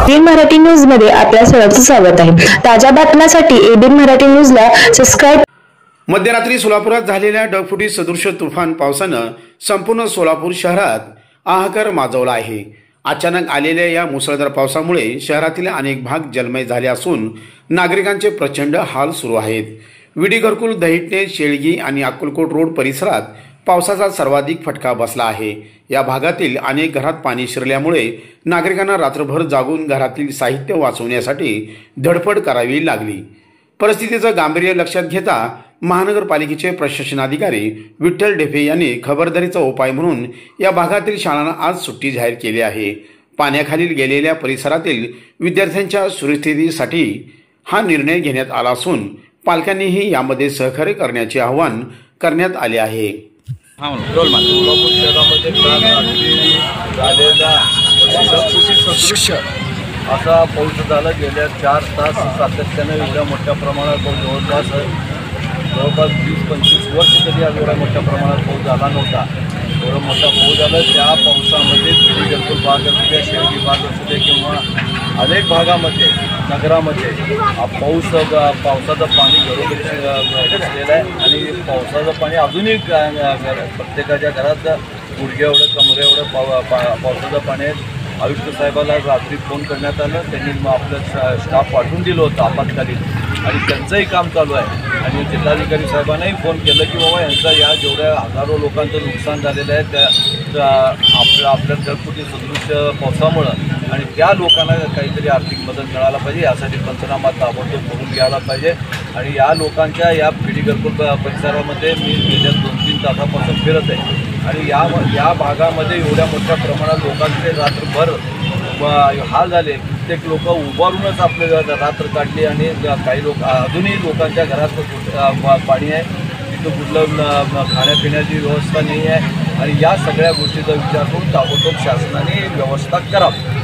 ABN Marathi news मध्ये आपल्या सर्वांचं स्वागत आहे। ताज्या बातम्यांसाठी एबीएन मराठी न्यूजला सबस्क्राइब। मध्यरात्री सोलापुरात झालेल्या ढगफुटी सदृश तुफान पावसानं संपूर्ण सोलापूर शहरात हाहाकार माजवला आहे। अचानक आलेल्या या मुसळधार पावसामुळे शहरातील अनेक भाग जलमय झाले असून नागरिकांचे प्रचंड हाल सुरू आहेत। विडी घरकुल, दहिटणे, शेळगी आणि अक्कलकोट रोड परिसरात पावसाचा सर्वाधिक फटका बसला आहे। या भागातील अनेक घरात पाणी शिरल्यामुळे नागरिकांना रात्रभर जागून घरातील साहित्य वाचवण्यासाठी धडपड करावी लागली। परिस्थितीचं गांभीर्य लक्षात घेता महानगरपालिकेचे प्रशासनाधिकारी विठ्ठल ढेफे यांनी खबरदारीचा उपाय म्हणून या भागातील शाळांना आज सुट्टी जाहीर केली आहे। पाण्याखाली गेलेल्या परिसरातील विद्यार्थ्यांच्या सुरक्षिततेसाठी हा निर्णय घेण्यात आला असून पालकांनीही यामध्ये सहकार्य करण्याचे आवाहन करण्यात आले आहे। सोलापूर शहरामध्ये काल रात्री झालेला असा पाऊस झाला। गेल्या 4 तास सातत्याने एवढ्या मोठ्या प्रमाणात पाऊस जवळपास 20-25 वर्ष तरी एवढ्या मोठ्या प्रमाणात पाऊस झाला नव्हता। एवढा मोठा पाऊस झाला। त्या पावसामध्ये विडी घरकुल भाग असू द्या, शेळगी भाग असू द्या किंवा अनेक भागामध्ये नगरामध्ये पावसाचं पाणी घरोघरी घुसलेलं आहे आणि पावसाचं पाणी अजूनही प्रत्येकाच्या घरात गुडघ्या एवढं कमरे एवढं पावसाचं पाणी आहे। आयुक्त साहेबाला रात्री फोन करण्यात आलं, त्यांनी आपलं स्टाफ पाठवून दिलं होतं आपत्कालीन आणि त्यांचंही काम चालू आहे। आणि जिल्हाधिकारी साहेबांनाही फोन केलं की बाबा यांचा या जेवढ्या हजारो लोकांचं नुकसान झालेलं आहे त्या आपल्या ढगफुटी सदृश पावसामुळं आणि त्या लोकांना काहीतरी आर्थिक मदत मिळायला पाहिजे। यासाठी पंचनामा ताबडतोब करून घ्यायला पाहिजे। आणि या लोकांच्या या विडी घरकुल परिसरामध्ये मी गेल्या 2-3 तासापासून फिरत आहे आणि या भागामध्ये एवढ्या मोठ्या प्रमाणात लोकांचे रात्रभर हाल झाले। कित्येक लोक उभारूनच आपले रात्र काढली आणि काही लोक अजूनही लोकांच्या घरात पाणी आहे, तिथं कुठलं खाण्यापिण्याची व्यवस्था नाही आहे आणि या सगळ्या गोष्टीचा विचार करून ताबडतोब शासनाने व्यवस्था करावी।